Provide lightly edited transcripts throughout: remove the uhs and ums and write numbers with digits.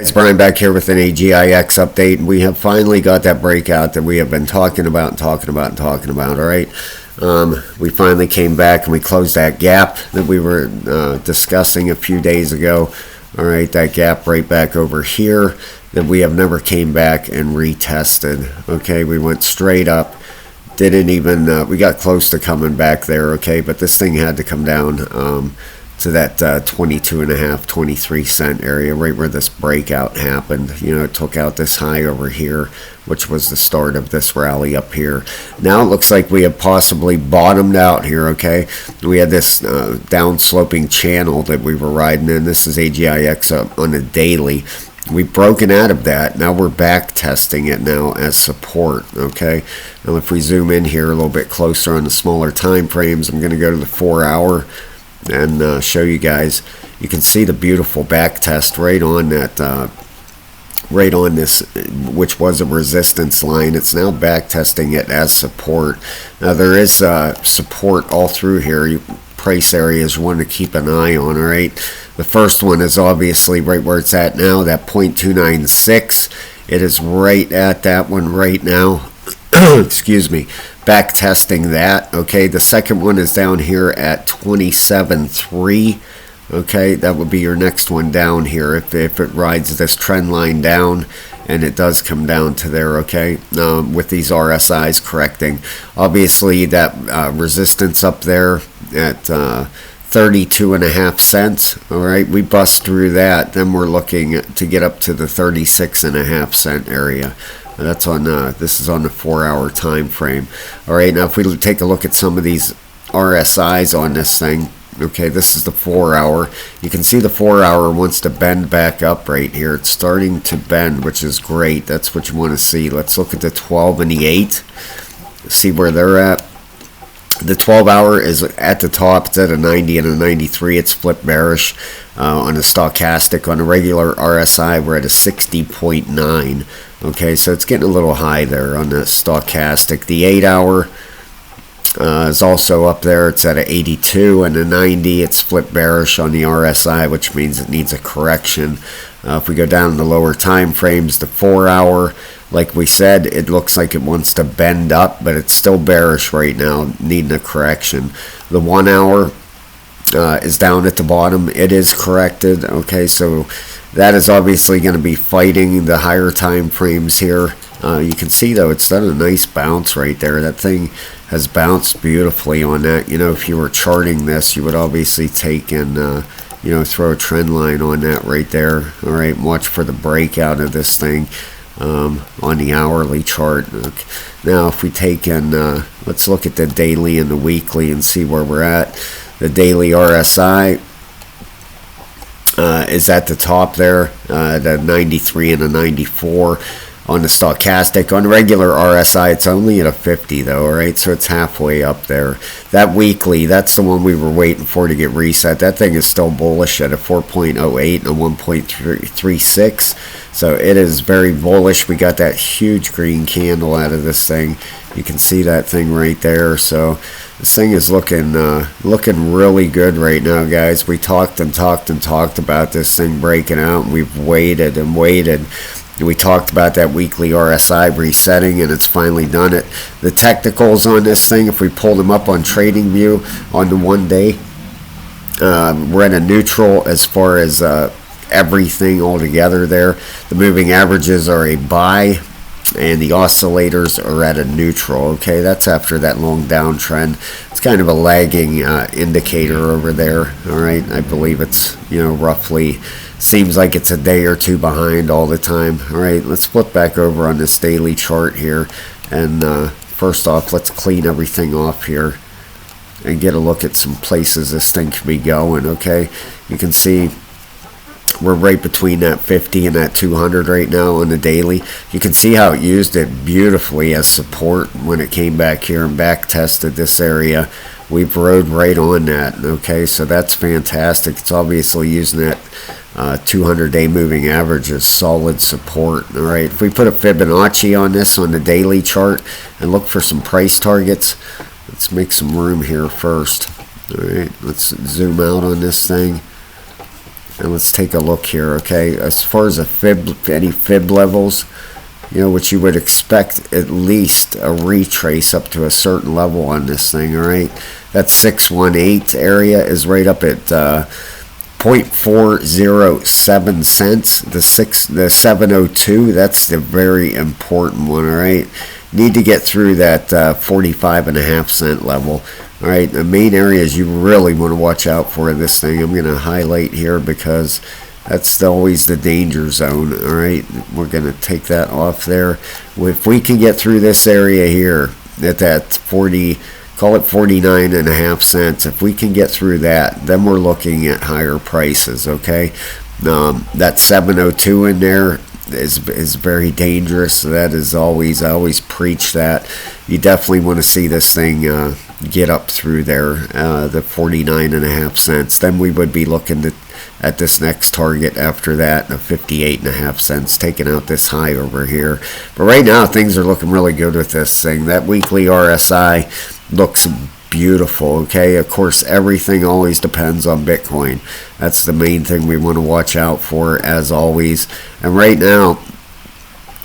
It's Brian back here with an AGIX update. We have finally got that breakout that we have been talking about, all right? We finally came back and we closed that gap that we were discussing a few days ago. All right, that gap right back over here that we have never came back and retested. Okay, we went straight up. Didn't even, we got close to coming back there, okay? But this thing had to come down to that 22.5, 23 cent area, right where this breakout happened. You know, it took out this high over here, which was the start of this rally up here. Now it looks like we have possibly bottomed out here, okay? We had this down-sloping channel that we were riding in. This is AGIX on a daily. We've broken out of that. Now we're back testing it now as support, okay? Now if we zoom in here a little bit closer on the smaller time frames, I'm going to go to the 4-hour and show you guys. You can see the beautiful back test right on that, right on this, which was a resistance line. It's now back testing it as support. Now there is support all through here. Price areas you want to keep an eye on, all right? The first one is obviously right where it's at now, that 0.296. It is right at that one right now. Excuse me. Back testing that, okay? The second one is down here at 27.3. Okay, that would be your next one down here if it rides this trend line down, and it does come down to there, okay, with these RSIs correcting. Obviously that resistance up there at 32.5 cents, all right, we bust through that, then we're looking to get up to the 36.5 cent area. That's on this is on the 4-hour time frame. All right, now if we take a look at some of these RSIs on this thing, okay, this is the 4-hour. You can see the 4-hour wants to bend back up right here. It's starting to bend, which is great. That's what you want to see. Let's look at the 12 and the 8. See where they're at. The 12-hour is at the top. It's at a 90 and a 93. It's flipped bearish on a stochastic. On a regular RSI, we're at a 60.9. Okay, so it's getting a little high there on the stochastic. The 8-hour is also up there. It's at a 82 and a 90. It's flipped bearish on the RSI, which means it needs a correction. If we go down the lower time frames, the 4-hour, like we said, it looks like it wants to bend up, but it's still bearish right now, needing a correction. The 1-hour is down at the bottom. It is corrected. Okay, so that is obviously going to be fighting the higher time frames here. You can see though it's done a nice bounce right there. That thing has bounced beautifully on that. You know, if you were charting this, you would obviously take and you know, throw a trend line on that right there. All right, watch for the breakout of this thing on the hourly chart. Okay. Now if we take and let's look at the daily and the weekly and see where we're at. The daily RSI is at the top there, the 93 and a 94 on the stochastic. On regular RSI, it's only at a 50 though, all right? So it's halfway up there. That weekly, that's the one we were waiting for to get reset. That thing is still bullish at a 4.08 and a 1.36. So it is very bullish. We got that huge green candle out of this thing. You can see that thing right there. So this thing is looking really good right now, guys. We talked about this thing breaking out, and we've waited and waited. We talked about that weekly RSI resetting, and it's finally done it. The technicals on this thing, if we pull them up on TradingView on the 1 day, we're in a neutral as far as everything altogether there. The moving averages are a buy, and the oscillators are at a neutral. Okay, that's after that long downtrend. It's kind of a lagging indicator over there. All right, I believe it's, you know, roughly seems like it's a day or two behind all the time. All right, let's flip back over on this daily chart here, and first off, let's clean everything off here and get a look at some places this thing could be going. Okay, you can see we're right between that 50 and that 200 right now on the daily. You can see how it used it beautifully as support when it came back here and back tested this area. We've rode right on that. Okay, so that's fantastic. It's obviously using that 200-day moving average as solid support. All right, if we put a Fibonacci on this on the daily chart and look for some price targets, let's make some room here first. All right, let's zoom out on this thing. And let's take a look here, okay? As far as any fib levels, you know, which you would expect at least a retrace up to a certain level on this thing, all right? That 618 area is right up at 0.407 cents. The 702, that's the very important one, all right? Need to get through that 45.5 cent level. All right, the main areas you really want to watch out for in this thing, I'm going to highlight here because that's always the danger zone. All right, we're going to take that off there. If we can get through this area here at that 40, call it 49.5 cents, if we can get through that, then we're looking at higher prices, okay? That 702 in there is very dangerous. So that is always, I always preach that. You definitely want to see this thing get up through there, the 49.5 cents. Then we would be looking at this next target after that, the 58.5 cents, taking out this high over here. But right now things are looking really good with this thing. That weekly RSI looks beautiful, okay? Of course, everything always depends on Bitcoin. That's the main thing we want to watch out for, as always. And right now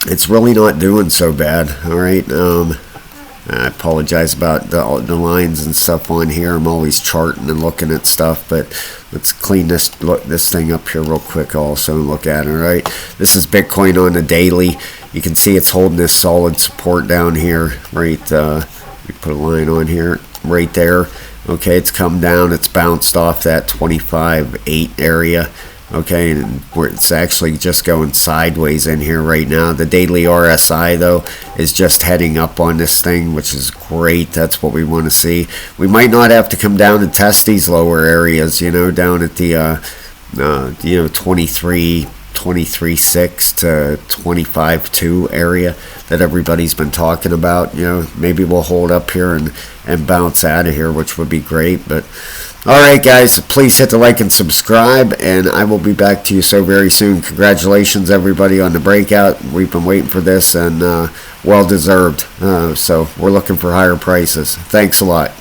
it's really not doing so bad, all right? I apologize about the lines and stuff on here. I'm always charting and looking at stuff, but let's clean this thing up here real quick also and look at it. All right, this is Bitcoin on the daily. You can see it's holding this solid support down here, right? We put a line on here, right there. Okay, it's come down. It's bounced off that 25.8 area. Okay, and it's actually just going sideways in here right now. The daily RSI, though, is just heading up on this thing, which is great. That's what we want to see. We might not have to come down and test these lower areas, you know, down at the, 23.6 to 25.2 area that everybody's been talking about. You know, maybe we'll hold up here and bounce out of here, which would be great. But all right, guys, please hit the like and subscribe, and I will be back to you so very soon. Congratulations, everybody, on the breakout. We've been waiting for this, and well deserved. So we're looking for higher prices. Thanks a lot.